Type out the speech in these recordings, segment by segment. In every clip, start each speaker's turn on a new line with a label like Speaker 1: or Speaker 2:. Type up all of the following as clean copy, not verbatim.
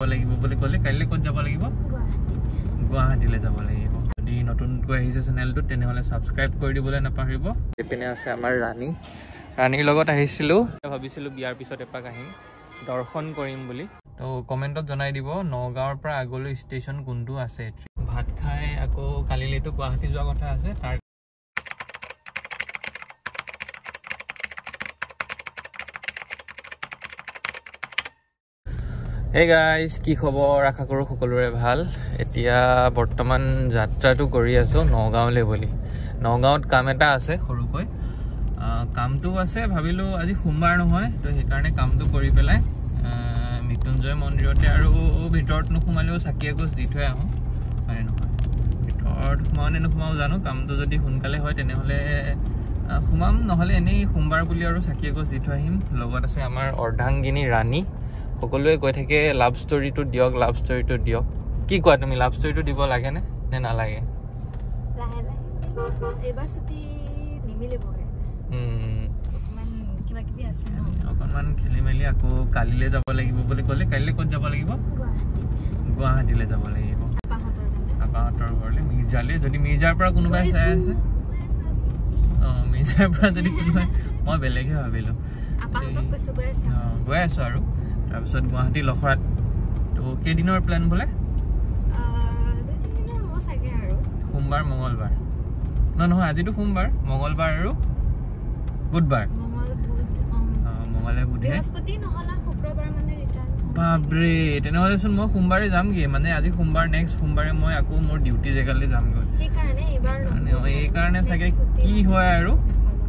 Speaker 1: লাগিব বুলি ক'লে কাইলৈ ক'ত যাব লাগিব গুৱাহাটীলৈ যাব লাগিব যদি নতুনকৈ আহিছে চেনেলটো তেনেহ'লে ছাবস্ক্ৰাইব কৰি দিবলৈ নাপাহৰিব এপিনে আছে আমাৰ ৰাণীৰ লগত আহিছিলোঁ ভাবিছিলোঁ বিয়াৰ পিছত এপাক আহিম দৰ্শন কৰিম বুলি তো কমেণ্টত জনাই দিব নগাঁৱৰ পৰা আগলৈ ষ্টেচন কোনটো আছে ভাত খাই আকৌ কালিলৈতো গুৱাহাটী যোৱা কথা আছে তাৰ Hey guys, কি খবৰ আশা কৰো সকলোৰে ভাল এতিয়া বৰ্তমান যাত্ৰাটো কৰি আছো নগাঁৱলৈ বুলি নগাঁৱত কাম এটা আছে সৰুকৈ কামটো আছে ভাবিলো আজি সোমবাৰ নহয় তো সেই কাৰণে কামটো কৰি পেলাই মৃত্যুঞ্জয় মন্দিৰতে আৰু ভিতৰত নোসোমালেও চাকি এগছ দি থৈ আহোঁ হয় নহয় ভিতৰত সোমাওনে নোসোমাও জানো কামটো যদি সোনকালে হয় তেনেহ'লে সোমাম নহ'লে এনেই সোমবাৰ বুলি আৰু চাকি এগছ দি থৈ আহিম লগত আছে আমাৰ অৰ্ধাংগিনী ৰাণী সকলোৱে কৈ থাকে লাভ ষ্টৰিটো দিয়ক কি কোৱা তুমি লাভ ষ্টৰিটো দিব লাগে নে নালাগে
Speaker 2: লাহে লাহে এবাৰ ছুটি নিমিলিবগে কিবা কিবি আছে ন
Speaker 1: অকণমান খেলি মেলি আকৌ কালিলৈ যাব লাগিব বুলি ক'লে কাইলৈ ক'ত যাব লাগিব গুৱাহাটীলৈ যাব লাগিব আপাহঁতৰ ঘৰলৈ মিৰ্জালৈ যদি মিৰ্জাৰ পৰা কোনোবাই চাই আছে মিৰ্জাৰ পৰা যদি কোনোবাই মই বেলেগহে ভাবিলোঁ গৈ আছোঁ আৰু তাৰপিছত গুৱাহাটী লখৰাত তো কেইদিনৰ প্লেন বোলে সোমবাৰ মঙলবাৰ নহয় আজিতো সোমবাৰ মঙলবাৰ আৰু বুধবাৰ মঙলে বুধে বাপৰে তেনেহ'লেচোন মই সোমবাৰে যামগৈ মানে আজি সোমবাৰ নেক্সট সোমবাৰে মই আকৌ মোৰ ডিউটি জেগালৈ যামগৈ এইকাৰণে চাগে কি হয় আৰু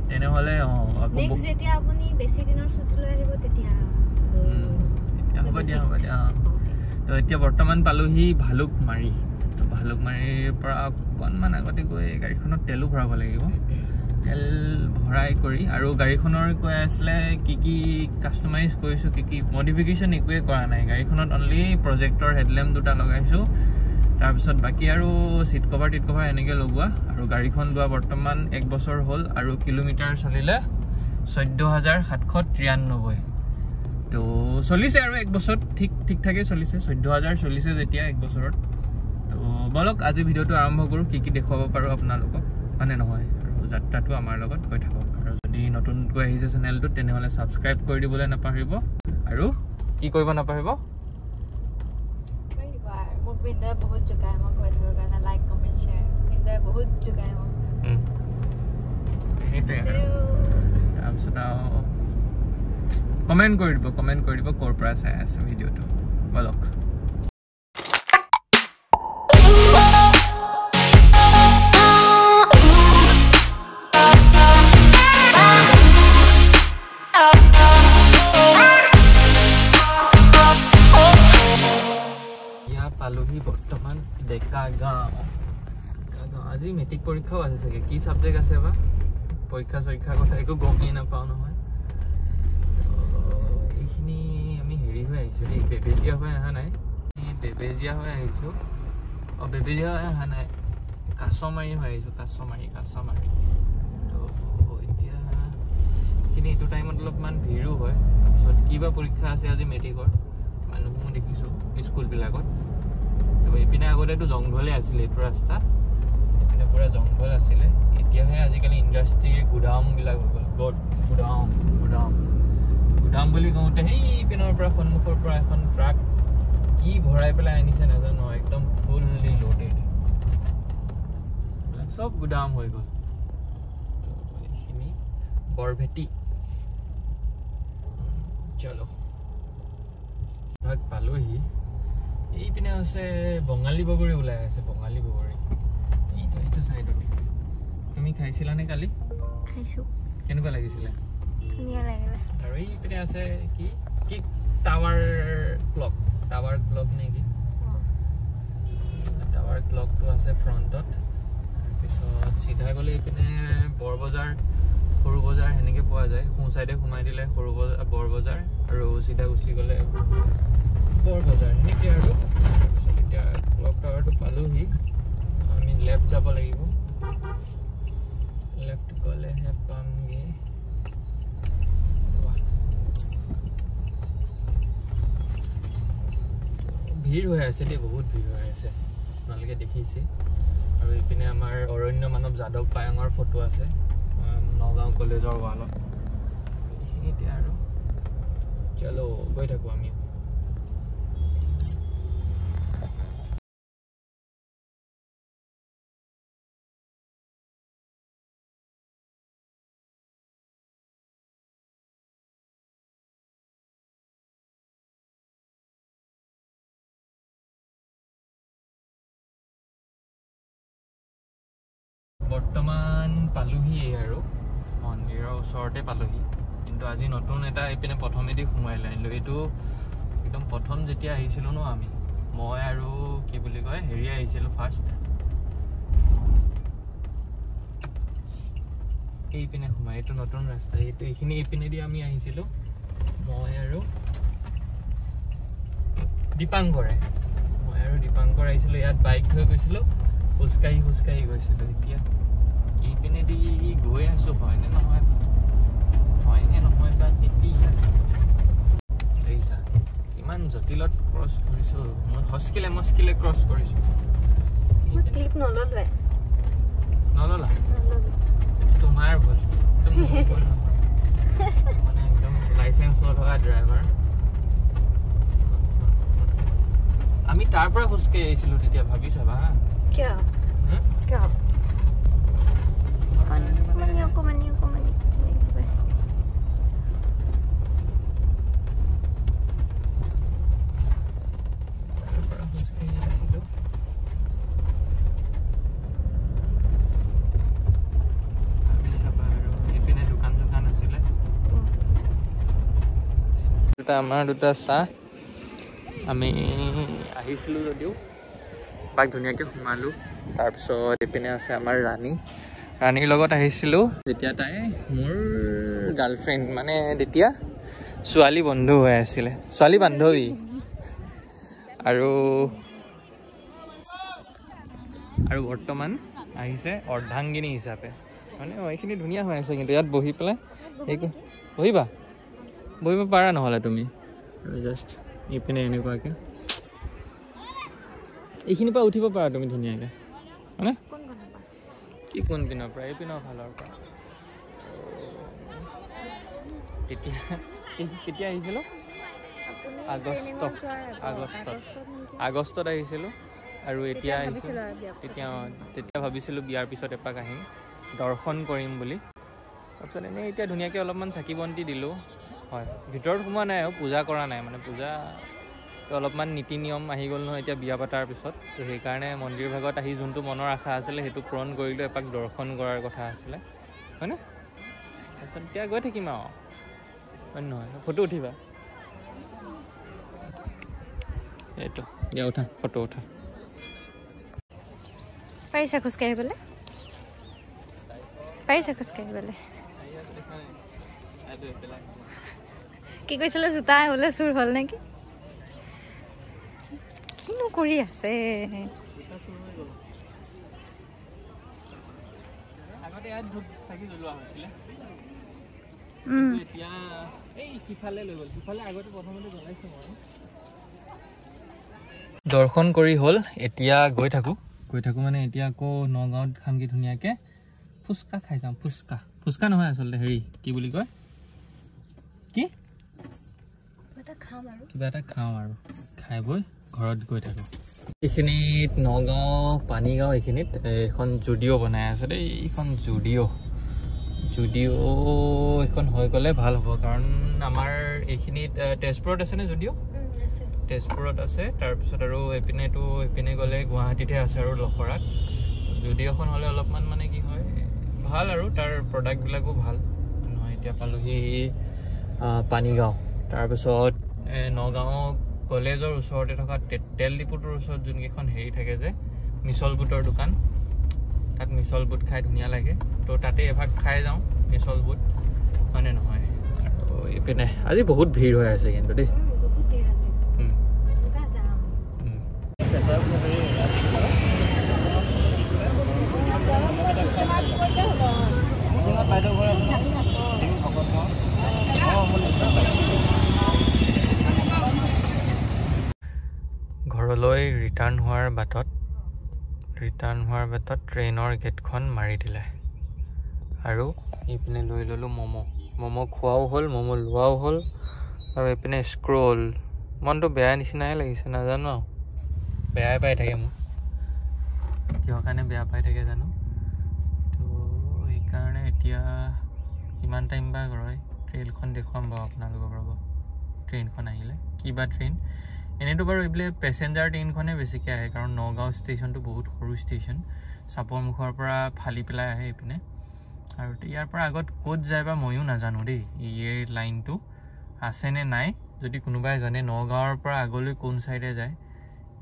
Speaker 1: তেনেহ'লে হ'ব দিয়া তো এতিয়া বৰ্তমান পালোহি ভালুকমাৰীৰ পৰা অকণমান আগতে গৈ গাড়ীখনত তেলো ভৰাব লাগিব তেল ভৰাই কৰি আৰু গাড়ীখনৰ কৈ আছিলে কি কাষ্টমাইজ কৰিছোঁ কি মডিফিকেশ্যন একোৱে কৰা নাই গাড়ীখনত অনলি প্ৰজেক্টৰ হেডলেম্প দুটা লগাইছোঁ তাৰপিছত বাকী আৰু চিট কভাৰ এনেকৈ লগোৱা আৰু গাড়ীখন লোৱা বৰ্তমান 1 বছৰ হ'ল আৰু কিলোমিটাৰ চলিলে 14,793 তো চলিছে আৰু 1 বছৰত ঠিক ঠাকে চলিছে 14,000 চলিছে যেতিয়া 1 বছৰত তো বলক আজি ভিডিঅ'টো আৰম্ভ কৰোঁ কি দেখুৱাব পাৰোঁ আপোনালোকক মানে নহয় আৰু যাত্ৰাটো আমাৰ লগত গৈ থাকক আৰু যদি নতুনকৈ আহিছে চেনেলটো তেনেহ'লে ছাবস্ক্ৰাইব কৰি দিবলৈ নাপাহৰিব আৰু কি কৰিব নাপাহৰিব
Speaker 2: বহুত জোগাই মই কৈ থাকোঁ কাৰণে লাইক কমেণ্ট শ্বেয়াৰ বহুত জোগাই মই
Speaker 1: সেইটোৱে তাৰপিছত কমেণ্ট কৰি দিব ক'ৰ পৰা চাই আছে ভিডিঅ'টো বলক ইয়াত পালোহি বৰ্তমান ডেকা গাঁও আজি মেট্ৰিক পৰীক্ষাও আছে চাগে কি চাবজেক্ট আছে বা পৰীক্ষাৰ কথা একো গমেই নাপাওঁ নহয় এইখিনি আমি হেৰি হৈ আহিছোঁ দেই বেবেজীয়া হৈ অহা নাই বেবেজীয়া হৈ আহিছোঁ বেবেজীয়া হৈ অহা নাই কাছমাৰী হৈ আহিছোঁ কাছমাৰী তো এতিয়া এইখিনি এইটো টাইমত অলপমান ভিৰো হয় তাৰপিছত কিবা পৰীক্ষা আছে আজি মেট্ৰিকৰ মানুহো দেখিছোঁ স্কুলবিলাকত তো এইপিনে আগতেতো জংঘলে আছিলে এইটো ৰাস্তা এইপিনে পুৰা জংঘল আছিলে এতিয়াহে আজিকালি ইণ্ডাষ্ট্ৰিৰ গুদামবিলাক হৈ গ'ল গুদাম বুলি কওঁতে সেই পিনৰ পৰা সন্মুখৰ পৰা এখন ট্ৰাক কি ভৰাই পেলাই আনিছে নাজানো একদম ফুল্লি লোডেড চব গুদাম হৈ গ'ল তো এইখিনি বৰভেটি চলো পালোহি এইপিনে আছে বঙালী বগৰী ওলাই আছে এইটো চাইডত তুমি খাইছিলানে কালি
Speaker 2: খাইছোঁ
Speaker 1: কেনেকুৱা লাগিছিলে
Speaker 2: ধুনীয়া লাগিলে
Speaker 1: আৰু এইপিনে আছে কি টাৱাৰ ক্লক নেকি টাৱাৰ ক্লকটো আছে ফ্ৰণ্টত তাৰপিছত চিধা গ'লে এইপিনে বৰবজাৰ সৰু বজাৰ সেনেকৈ পোৱা যায় সোঁ চাইডে সোমাই দিলে বৰ বজাৰ আৰু চিধা গুচি গ'লে বৰ বজাৰ সেনেকৈ আৰু তাৰপিছত এতিয়া ক্লক টাৱাৰটো পালোহি আমি লেফ্ট যাব লাগিব লেফ্ট গ'লেহে পামগৈ ভিৰ হৈ আছে দেই, বহুত ভিৰ হৈ আছে, আপোনালোকে দেখিছে। আৰু এইপিনে আমাৰ অৰণ্য মানৱ যাদৱ পায়ঙৰ ফটো আছে নগাঁও কলেজৰ ৱালত। এইখিনিতে আৰু চলো গৈ থাকোঁ আমি। বৰ্তমান পালোহি আৰু মন্দিৰৰ ওচৰতে পালোহি, কিন্তু আজি নতুন এটা এইপিনে প্ৰথমেদি সোমাই লাইলোঁ। এইটো একদম প্ৰথম যেতিয়া আহিছিলোঁ ন আমি, মই আৰু কি বুলি কয় হেৰি আহিছিলোঁ ফাৰ্ষ্ট, এইপিনে সোমাই। এইটো নতুন ৰাস্তা, এইটো এইখিনি এইপিনেদি আমি আহিছিলোঁ, মই আৰু দীপাংকৰে আহিছিলোঁ। ইয়াত বাইক থৈ গৈছিলোঁ, খোজকাঢ়ি গৈছিলোঁ। এতিয়া এইপিনেদি গৈ আছোঁ, হয়নে নহয় বা তেতিয়া দেখিছা ইমান জটিলত ক্ৰছ কৰিছোঁ মই, মস্কিলে ক্ৰছ কৰিছোঁ।
Speaker 2: ক্লিপ নল'লা?
Speaker 1: তোমাৰ ভুল, মানে একদম লাইচেঞ্চ নথকা ড্ৰাইভাৰ। আমি তাৰ পৰা খোজকাঢ়ি আহিছিলোঁ তেতিয়া, ভাবি চাবা হা।
Speaker 2: কিয়?
Speaker 1: আমাৰ দুটা চাহ আমি আহিছিলোঁ যদিও বাক ধুনীয়াকৈ সোমালোঁ। তাৰপিছত এইপিনে আছে আমাৰ ৰাণীৰ লগত আহিছিলোঁ যেতিয়া তাই মোৰ গাৰ্লফ্ৰেণ্ড, মানে তেতিয়া ছোৱালী বন্ধু হৈ আছিলে, ছোৱালী বান্ধৱী। আৰু বৰ্তমান আহিছে অৰ্ধাংগিনী হিচাপে, মানে এইখিনি ধুনীয়া হৈ আছে। কিন্তু ইয়াত বহি পেলাই বহিব পাৰা নহ'লে তুমি, জাষ্ট এইপিনে এনেকুৱাকৈ এইখিনিৰ পৰা উঠিব পাৰা তুমি ধুনীয়াকৈ, হয়নে? কি কোন পিনৰ পৰা? এইপিনৰ ফালৰ পৰা। কেতিয়া আহিছিলোঁ? আগষ্টত আহিছিলোঁ। আৰু এতিয়া তেতিয়া ভাবিছিলোঁ বিয়াৰ পিছত এপাক আহিম, দৰ্শন কৰিম বুলি। তাৰপিছত এনেই এতিয়া ধুনীয়াকৈ অলপমান চাকি বন্তি দিলোঁ। হয়, ভিতৰত সোমোৱা নাই আৰু পূজা কৰা নাই, মানে পূজা অলপমান নীতি নিয়ম আহি গ'ল নহয় এতিয়া বিয়া পতাৰ পিছত। তো সেইকাৰণে মন্দিৰ ভাগত আহি যোনটো মনৰ আশা আছিলে সেইটো পূৰণ কৰিলোঁ, এপাক দৰ্শন কৰাৰ কথা আছিলে, হয়নে? তাৰপিছত এতিয়া গৈ থাকিম আৰু, হয় নহয়? ফটো উঠিবা, এইটো দিয়া, উঠা ফটো উঠা।
Speaker 2: পাৰিছা খোজকাঢ়িবলৈ? কি কৈছিলে? জোতা বোলে চুৰ হ'ল নেকি? কিনো কৰি আছে?
Speaker 1: দৰ্শন কৰি হ'ল, এতিয়া গৈ থাকোঁ মানে এতিয়া আকৌ নগাঁৱত খামগৈ ধুনীয়াকৈ। ফুচকা খাই যাম, ফুচকা নহয় আচলতে, হেৰি কি বুলি কয়, কি কিবা এটা খাওঁ আৰু খাই বৈ ঘৰত গৈ থাকোঁ। এইখিনিত নগাঁও পানীগাঁও এইখিনিত এখন জুডিঅ' বনাই আছে দেই। এইখন জুডিঅ' এইখন হৈ গ'লে ভাল হ'ব, কাৰণ আমাৰ এইখিনিত তেজপুৰত আছেনে জুডিঅ'? তেজপুৰত আছে। তাৰপিছত আৰু এইপিনে গ'লে গুৱাহাটীতহে আছে আৰু লখৰাত। জুডিঅ'খন হ'লে অলপমান মানে কি হয় ভাল, আৰু তাৰ প্ৰডাক্টবিলাকো ভাল নহয়। এতিয়া পালোহি পানীগাঁও। তাৰপিছত নগাঁও কলেজৰ ওচৰতে থকা তেল ডিপুটোৰ ওচৰত যোনকেইখন হেৰি থাকে যে মিছল বুটৰ দোকান, তাত মিছল বুট খাই ধুনীয়া লাগে। তো তাতে এভাগ খাই যাওঁ মিছল বুট, হয়নে নহয়? আৰু এইপিনে আজি বহুত ভিৰ হৈ আছে কিন্তু দেই। ঘৰৰ ঘৰলৈ ৰিটাৰ্ণ হোৱাৰ বাটত ট্ৰেইনৰ গেটখন মাৰি দিলে আৰু এইপিনে লৈ ল'লোঁ ম'ম' খোৱাও হ'ল ম'ম' লোৱাও হ'ল আৰু এইপিনে স্ক্ৰল মনটো বেয়া নিচিনাই লাগিছে নাজানো বেয়াই পাই থাকে মোক কিহৰ কাৰণে বেয়া পাই থাকে জানো তো সেইকাৰণে এতিয়া কিমান টাইম বা ৰয় ট্ৰেইনখন দেখুৱাম বাৰু আপোনালোকক ৰ'ব ট্ৰেইনখন আহিলে কিবা ট্ৰেইন এনেইতো বাৰু এইবিলাক পেচেঞ্জাৰ ট্ৰেইনখনে বেছিকৈ আহে কাৰণ নগাঁও ষ্টেচনটো বহুত সৰু ষ্টেচন চাপৰ মুখৰ পৰা ফালি পেলাই আহে এইপিনে আৰু ইয়াৰ পৰা আগত ক'ত যায় বা ময়ো নাজানো দেই এই লাইনটো আছেনে নাই যদি কোনোবাই জানে নগাঁৱৰ পৰা আগলৈ কোন ছাইডে যায়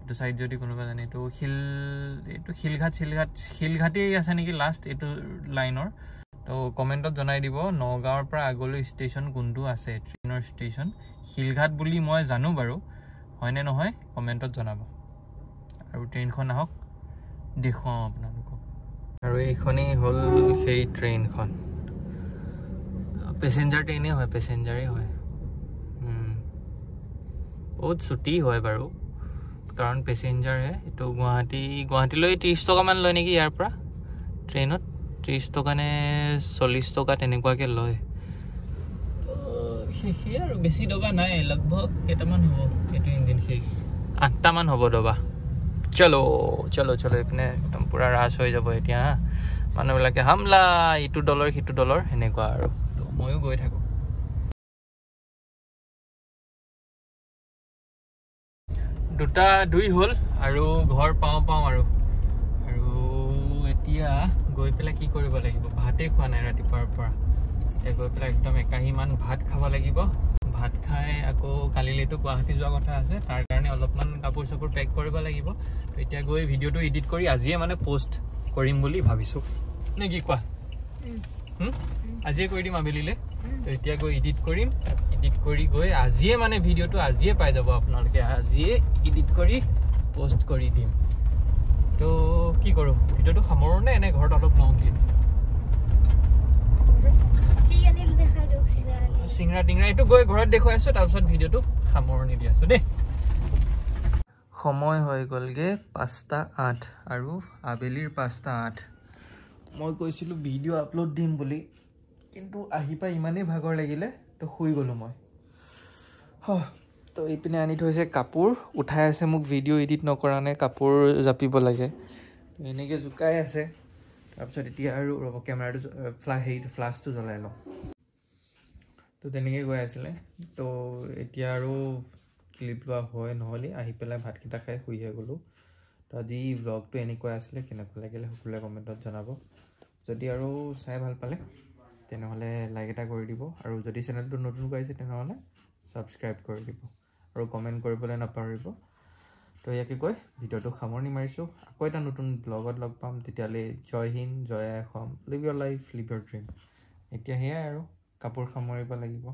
Speaker 1: এইটো ছাইড যদি কোনোবাই জানে এইটো শিলঘাটেই আছে নেকি লাষ্ট এইটো লাইনৰ তো কমেণ্টত জনাই দিব নগাঁৱৰ পৰা আগলৈ ষ্টেচন কোনটো আছে ট্ৰেইনৰ ষ্টেচন শিলঘাট বুলি মই জানো বাৰু হয়নে নহয় কমেণ্টত জনাব আৰু ট্ৰেইনখন আহক দেখুৱাওঁ আপোনালোকক আৰু এইখনেই হ'ল সেই ট্ৰেইনখন পেচেঞ্জাৰ ট্ৰেইনেই হয় পেচেঞ্জাৰেই হয় বহুত ছুটি হয় বাৰু কাৰণ পেচেঞ্জাৰহে এইটো গুৱাহাটীলৈ 30 টকামান লয় নেকি ইয়াৰ পৰা ট্ৰেইনত 30 টকা নে 40 টকা তেনেকুৱাকৈ লয় শেষে আৰু বেছি ডবা নাই লগভগ কেইটামান হ'ব এইটো ইঞ্জিন শেষ 8টামান হ'ব ডবা চলো এইপিনে একদম পূৰা ৰাছ হৈ যাব এতিয়া মানুহবিলাকে হামলা ইটো দলৰ সিটো দলৰ সেনেকুৱা আৰু তো ময়ো গৈ থাকোঁ দুই হ'ল আৰু ঘৰ পাওঁ আৰু এতিয়া গৈ পেলাই কি কৰিব লাগিব ভাতেই খোৱা নাই ৰাতিপুৱাৰ পৰা এতিয়া গৈ পেলাই একদম একাহীমান ভাত খাব লাগিব ভাত খাই আকৌ কালিলৈতো গুৱাহাটী যোৱা কথা আছে তাৰ কাৰণে অলপমান কাপোৰ চাপোৰ পেক কৰিব লাগিব তো এতিয়া গৈ ভিডিঅ'টো এডিট কৰি আজিয়ে মানে পোষ্ট কৰিম বুলি ভাবিছোঁ নে কি কোৱা আজিয়ে কৰি দিম আবেলিলৈ তো এতিয়া গৈ এডিট কৰি গৈ আজিয়ে মানে ভিডিঅ'টো আজিয়ে পাই যাব আপোনালোকে আজিয়ে এডিট কৰি পোষ্ট কৰি দিম তো কি কৰোঁ ভিডিঅ'টো সামৰোঁ নে এনে ঘৰত অলপ লওঁ কি চিংৰা টিংৰা এইটো গৈ ঘৰত দেখুৱাই আছোঁ তাৰপিছত ভিডিঅ'টো সামৰণি দি আছোঁ দেই সময় হৈ গ'লগৈ 5:08 আৰু আবেলিৰ 5:08 মই কৈছিলোঁ ভিডিঅ' আপলোড দিম বুলি কিন্তু আহি পাই ইমানেই ভাগৰ লাগিলে তো শুই গ'লোঁ মই তো এইপিনে আনি থৈছে কাপোৰ উঠাই আছে মোক ভিডিঅ' এডিট নকৰা নে কাপোৰ জাপিব লাগে এনেকৈ জোকাই আছে তাৰপিছত এতিয়া আৰু ৰ'ব কেমেৰাটো ফ্লাছটো জ্বলাই লওঁ তো তেনেকৈ গৈ আছিলে তো এতিয়া আৰু ক্লিপ লোৱা হয় নহ'লে আহি পেলাই ভাতকেইটা খাই শুইহে গ'লোঁ তো আজি ব্লগটো এনেকুৱা আছিলে কেনেকুৱা লাগিলে সকলোৱে কমেণ্টত জনাব যদি আৰু চাই ভাল পালে তেনেহ'লে লাইক এটা কৰি দিব আৰু যদি চেনেলটো নতুনকৈ আহিছে তেনেহ'লে ছাবস্ক্ৰাইব কৰি দিব আৰু কমেণ্ট কৰিবলৈ নাপাহৰিব তো ইয়াকে কৈ ভিডিঅ'টো সামৰণি মাৰিছোঁ আকৌ এটা নতুন ব্লগত লগ পাম তেতিয়ালৈ জয় হিন্দ জয় Assam live your life live your dream এতিয়া সেয়াই আৰু কাপোৰ সামৰিব লাগিব